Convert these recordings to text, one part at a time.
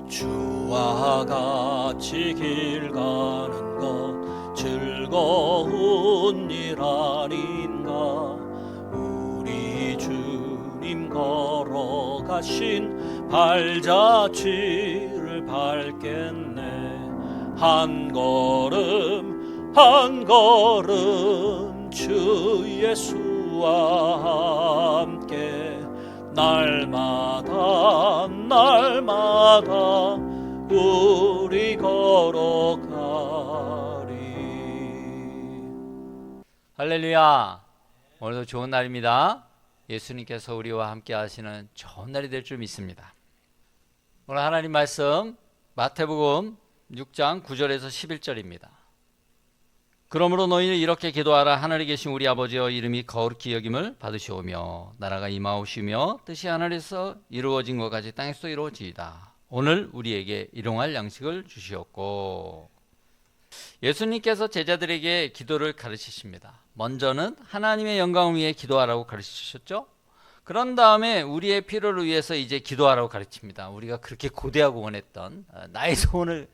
주와 같이 길 가는 것 즐거운 일 아닌가. 우리 주님 걸어가신 발자취를 밟겠네. 한 걸음 한 걸음 주 예수와 함께 날마다 날마다 우리 걸어가리. 할렐루야. 오늘도 좋은 날입니다. 예수님께서 우리와 함께 하시는 좋은 날이 될 줄 믿습니다. 오늘 하나님 말씀 마태복음 6장 9절에서 11절입니다. 그러므로 너희는 이렇게 기도하라. 하늘에 계신 우리 아버지여, 이름이 거룩히 여김을 받으시오며 나라가 임하오시며 뜻이 하늘에서 이루어진 것 같이 땅에서도 이루어지이다. 오늘 우리에게 일용할 양식을 주시옵고. 예수님께서 제자들에게 기도를 가르치십니다. 먼저는 하나님의 영광을 위해 기도하라고 가르치셨죠. 그런 다음에 우리의 필요를 위해서 이제 기도하라고 가르칩니다. 우리가 그렇게 고대하고 원했던 나의 소원을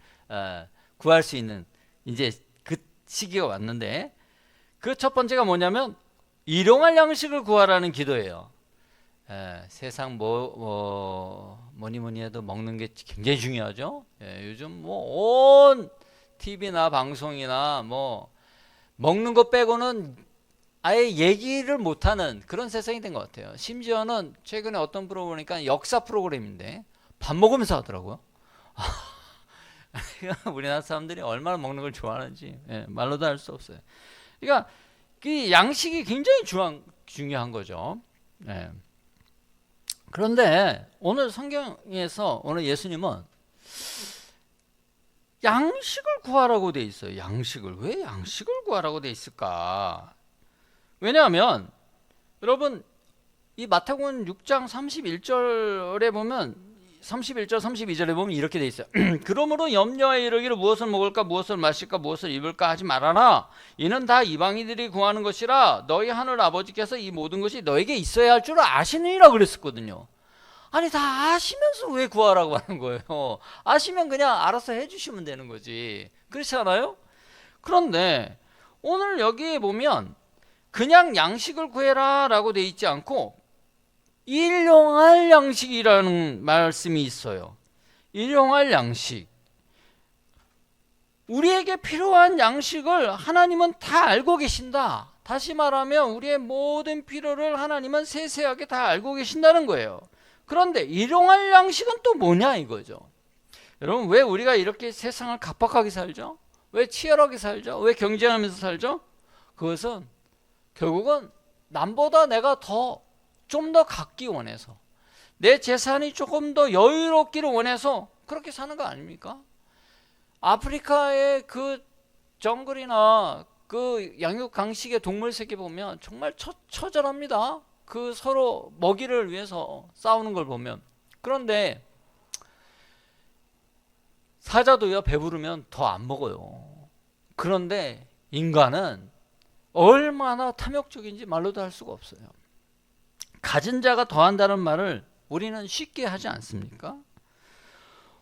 구할 수 있는 이제 그 시기가 왔는데, 그 첫 번째가 뭐냐면 일용할 양식을 구하라는 기도예요. 세상 뭐니 해도 먹는 게 굉장히 중요하죠. 요즘 뭐 온 TV나 방송이나 뭐 먹는 것 빼고는 아예 얘기를 못하는 그런 세상이 된 것 같아요. 심지어는 최근에 어떤 프로그램 보니까 역사 프로그램인데 밥 먹으면서 하더라고요. 우리나라 사람들이 얼마나 먹는 걸 좋아하는지 말로도 할 수 없어요. 그러니까 이 양식이 굉장히 중요한 거죠. 그런데 오늘 성경에서 오늘 예수님은 양식을 구하라고 돼 있어요. 양식을. 왜 양식을 구하라고 돼 있을까? 왜냐하면 여러분, 이 마태복음 6장 31절에 보면 31절 32절에 보면 이렇게 돼 있어요. 그러므로 염려하여 이르기를 무엇을 먹을까 무엇을 마실까 무엇을 입을까 하지 말아라. 이는 다 이방인들이 구하는 것이라 너희 하늘 아버지께서 이 모든 것이 너에게 있어야 할 줄 아시느니라 그랬었거든요. 아니, 다 아시면서 왜 구하라고 하는 거예요? 아시면 그냥 알아서 해주시면 되는 거지. 그렇지 않아요? 그런데 오늘 여기에 보면 그냥 양식을 구해라 라고 돼 있지 않고 일용할 양식이라는 말씀이 있어요. 일용할 양식. 우리에게 필요한 양식을 하나님은 다 알고 계신다. 다시 말하면 우리의 모든 필요를 하나님은 세세하게 다 알고 계신다는 거예요. 그런데 일용할 양식은 또 뭐냐 이거죠. 여러분, 왜 우리가 이렇게 세상을 각박하게 살죠? 왜 치열하게 살죠? 왜 경쟁하면서 살죠? 그것은 결국은 남보다 내가 좀 더 갖기 원해서, 내 재산이 조금 더 여유롭기를 원해서 그렇게 사는 거 아닙니까? 아프리카의 그 정글이나 그 양육 강식의 동물 새끼 보면 정말 처절합니다. 그 서로 먹이를 위해서 싸우는 걸 보면. 그런데 사자도요, 배부르면 더 안 먹어요. 그런데 인간은 얼마나 탐욕적인지 말로도 할 수가 없어요. 가진 자가 더한다는 말을 우리는 쉽게 하지 않습니까?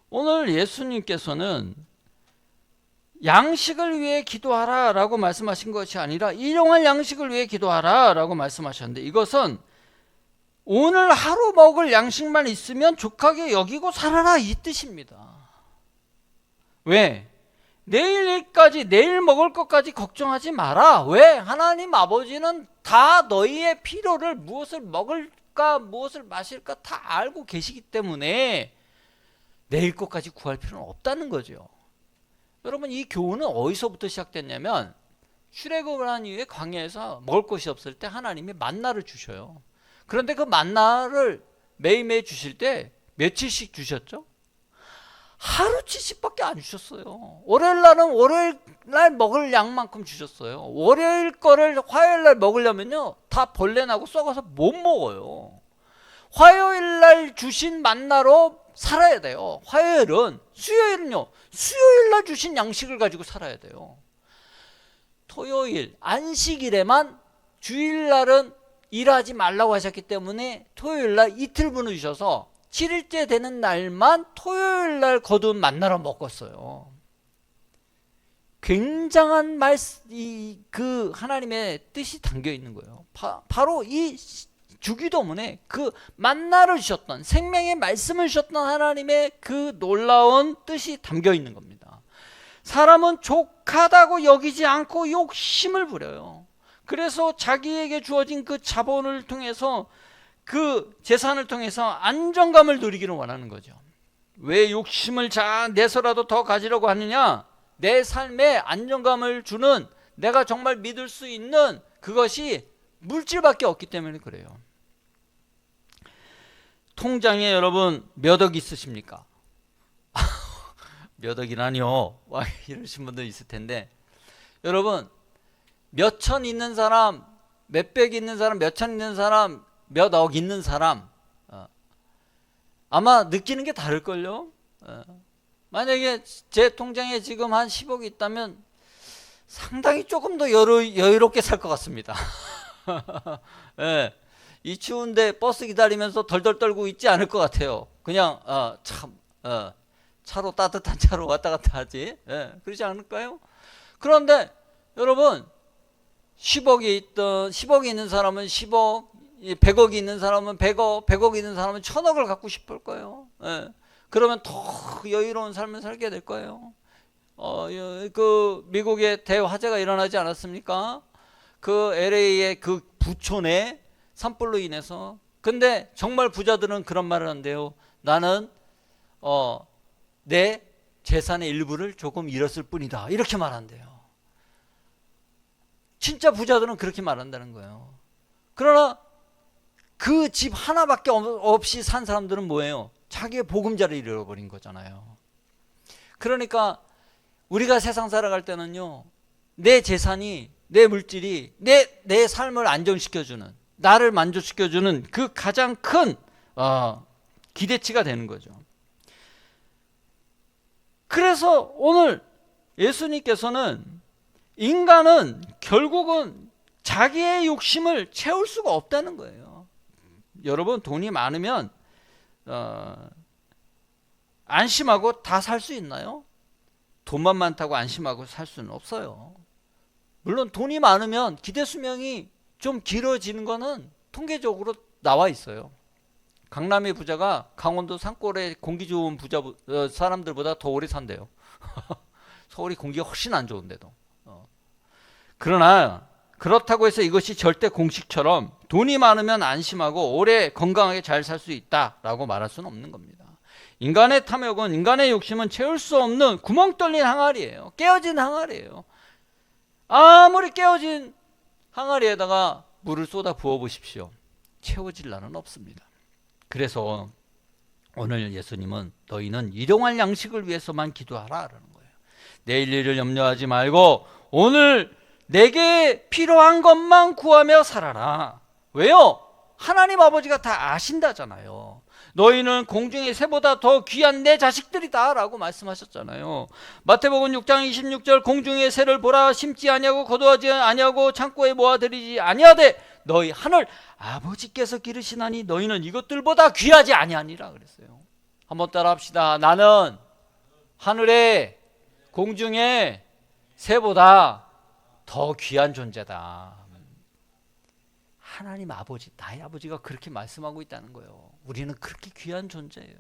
오늘 예수님께서는 양식을 위해 기도하라 라고 말씀하신 것이 아니라 일용할 양식을 위해 기도하라 라고 말씀하셨는데, 이것은 오늘 하루 먹을 양식만 있으면 족하게 여기고 살아라 이 뜻입니다. 왜? 내일 일까지, 내일 먹을 것까지 걱정하지 마라. 왜? 하나님 아버지는 다 너희의 필요를, 무엇을 먹을까 무엇을 마실까 다 알고 계시기 때문에 내일 것까지 구할 필요는 없다는 거죠. 여러분, 이 교훈은 어디서부터 시작됐냐면 출애굽을 한 이후에 광야에서 먹을 것이 없을 때 하나님이 만나를 주셔요. 그런데 그 만나를 매일매일 주실 때 며칠씩 주셨죠? 하루치씩밖에 안 주셨어요. 월요일 날은 월요일 날 먹을 양만큼 주셨어요. 월요일 거를 화요일 날 먹으려면요, 다 벌레 나고 썩어서 못 먹어요. 화요일 날 주신 만나로 살아야 돼요. 화요일은. 수요일은요, 수요일 날 주신 양식을 가지고 살아야 돼요. 토요일 안식일에만, 주일날은 일하지 말라고 하셨기 때문에 토요일 날 이틀분을 주셔서 7일째 되는 날만 토요일 날 거둔 만나로 먹었어요. 굉장한 그 하나님의 뜻이 담겨 있는 거예요. 바로 이 주기도문에 그 만나를 주셨던, 생명의 말씀을 주셨던 하나님의 그 놀라운 뜻이 담겨 있는 겁니다. 사람은 족하다고 여기지 않고 욕심을 부려요. 그래서 자기에게 주어진 그 자본을 통해서, 그 재산을 통해서 안정감을 누리기를 원하는 거죠. 왜 욕심을 내서라도 더 가지려고 하느냐? 내 삶에 안정감을 주는, 내가 정말 믿을 수 있는 그것이 물질밖에 없기 때문에 그래요. 통장에 여러분 몇 억 있으십니까? 몇 억이라니요? 와, 이러신 분도 있을 텐데, 여러분 몇 천 있는 사람, 몇백 있는 사람, 몇 천 있는 사람, 몇 억 있는 사람, 아마 느끼는 게 다를걸요. 만약에 제 통장에 지금 한 10억이 있다면 상당히 조금 더 여유롭게 살 것 같습니다. 예, 이 추운데 버스 기다리면서 덜덜 떨고 있지 않을 것 같아요. 그냥 차로, 따뜻한 차로 왔다 갔다 하지. 예, 그러지 않을까요? 그런데 여러분 10억이 있는 사람은 10억, 100억이 있는 사람은 100억, 100억이 있는 사람은 1000억을 갖고 싶을 거예요. 예. 그러면 더 여유로운 삶을 살게 될 거예요. 그 미국에 대화재가 일어나지 않았습니까? 그 LA의 그 부촌에 산불로 인해서. 근데 정말 부자들은 그런 말을 한대요. 나는 내 재산의 일부를 조금 잃었을 뿐이다. 이렇게 말한대요. 진짜 부자들은 그렇게 말한다는 거예요. 그러나 그 집 하나밖에 없이 산 사람들은 뭐예요? 자기의 보금자리를 잃어버린 거잖아요. 그러니까 우리가 세상 살아갈 때는요, 내 재산이, 내 물질이 내 삶을 안정시켜주는, 나를 만족시켜주는 그 가장 큰 기대치가 되는 거죠. 그래서 오늘 예수님께서는 인간은 결국은 자기의 욕심을 채울 수가 없다는 거예요. 여러분 돈이 많으면 안심하고 다 살 수 있나요? 돈만 많다고 안심하고 살 수는 없어요. 물론 돈이 많으면 기대 수명이 좀 길어지는 거는 통계적으로 나와 있어요. 강남의 부자가 강원도 산골의 공기 좋은 사람들보다 더 오래 산대요. 서울이 공기가 훨씬 안 좋은데도. 그러나 그렇다고 해서 이것이 절대 공식처럼 돈이 많으면 안심하고 오래 건강하게 잘 살 수 있다라고 말할 수는 없는 겁니다. 인간의 탐욕은, 인간의 욕심은 채울 수 없는 구멍 뚫린 항아리예요. 깨어진 항아리예요. 아무리 깨어진 항아리에다가 물을 쏟아 부어 보십시오. 채워질 날은 없습니다. 그래서 오늘 예수님은 너희는 일용할 양식을 위해서만 기도하라라는 거예요. 내일 일을 염려하지 말고 오늘 내게 필요한 것만 구하며 살아라. 왜요? 하나님 아버지가 다 아신다잖아요. 너희는 공중의 새보다 더 귀한 내 자식들이다 라고 말씀하셨잖아요. 마태복음 6장 26절 공중의 새를 보라. 심지 아니하고 거두하지 아니하고 창고에 모아들이지 아니하되 너희 하늘 아버지께서 기르시나니 너희는 이것들보다 귀하지 아니하니라 그랬어요. 한번 따라 합시다. 나는 하늘의 공중의 새보다 더 귀한 존재다. 하나님 아버지, 나의 아버지가 그렇게 말씀하고 있다는 거예요. 우리는 그렇게 귀한 존재예요.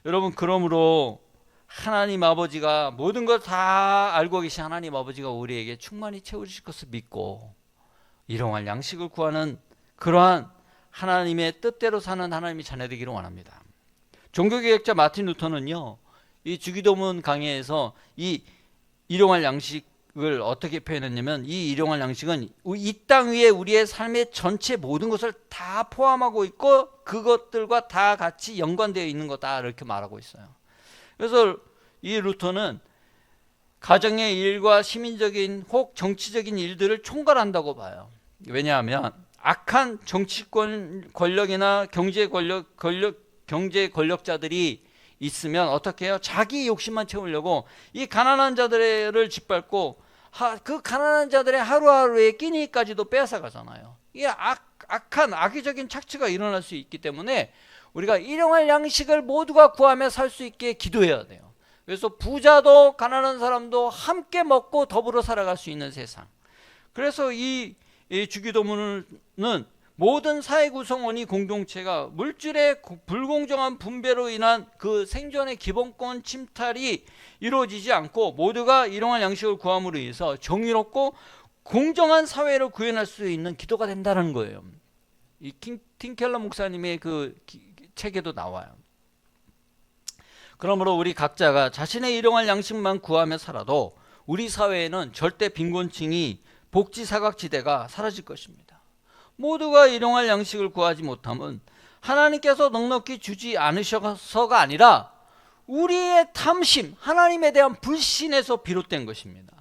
여러분, 그러므로 하나님 아버지가 모든 걸 다 알고 계신 하나님 아버지가 우리에게 충만히 채우실 것을 믿고 일용할 양식을 구하는 그러한 하나님의 뜻대로 사는 하나님의 자녀 되기를 원합니다. 종교개혁자 마틴 루터는요, 이 주기도문 강해에서 이 일용할 양식을 어떻게 표현했냐면, 이 일용할 양식은 이 땅 위에 우리의 삶의 전체 모든 것을 다 포함하고 있고 그것들과 다 같이 연관되어 있는 거다 이렇게 말하고 있어요. 그래서 이 루터는 가정의 일과 시민적인 혹 정치적인 일들을 총괄한다고 봐요. 왜냐하면 악한 정치권 권력이나 경제 권력자들이 있으면 어떻게 해요? 자기 욕심만 채우려고 이 가난한 자들을 짓밟고 그 가난한 자들의 하루하루의 끼니까지도 빼앗아가잖아요. 이게 악한 악의적인 착취가 일어날 수 있기 때문에 우리가 일용할 양식을 모두가 구하며 살 수 있게 기도해야 돼요. 그래서 부자도 가난한 사람도 함께 먹고 더불어 살아갈 수 있는 세상. 그래서 이 주기도문은 모든 사회 구성원이 공동체가 물질의 불공정한 분배로 인한 그 생존의 기본권 침탈이 이루어지지 않고 모두가 일용할 양식을 구함으로 인해서 정의롭고 공정한 사회를 구현할 수 있는 기도가 된다는 거예요. 이 팀켈러 목사님의 그 책에도 나와요. 그러므로 우리 각자가 자신의 일용할 양식만 구하며 살아도 우리 사회에는 절대 빈곤층이 복지 사각지대가 사라질 것입니다. 모두가 일용할 양식을 구하지 못하면 하나님께서 넉넉히 주지 않으셔서가 아니라 우리의 탐심, 하나님에 대한 불신에서 비롯된 것입니다.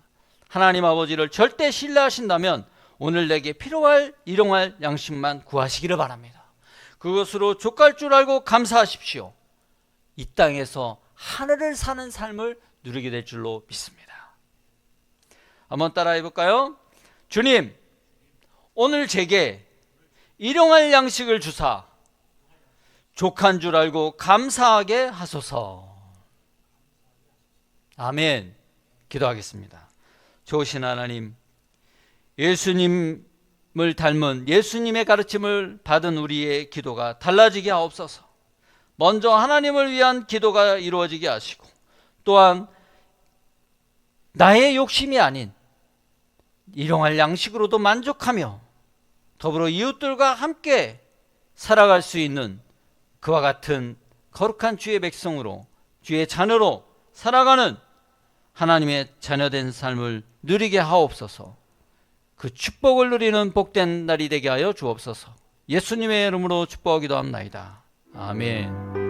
하나님 아버지를 절대 신뢰하신다면 오늘 내게 필요할 일용할 양식만 구하시기를 바랍니다. 그것으로 족할 줄 알고 감사하십시오. 이 땅에서 하늘을 사는 삶을 누리게 될 줄로 믿습니다. 한번 따라해 볼까요? 주님, 오늘 제게 일용할 양식을 주사 족한 줄 알고 감사하게 하소서. 아멘. 기도하겠습니다. 좋으신 하나님, 예수님을 닮은 예수님의 가르침을 받은 우리의 기도가 달라지게 하옵소서. 먼저 하나님을 위한 기도가 이루어지게 하시고 또한 나의 욕심이 아닌 일용할 양식으로도 만족하며 더불어 이웃들과 함께 살아갈 수 있는 그와 같은 거룩한 주의 백성으로 주의 자녀로 살아가는 하나님의 자녀된 삶을 누리게 하옵소서. 그 축복을 누리는 복된 날이 되게 하여 주옵소서. 예수님의 이름으로 축복하기도 합나이다. 아멘.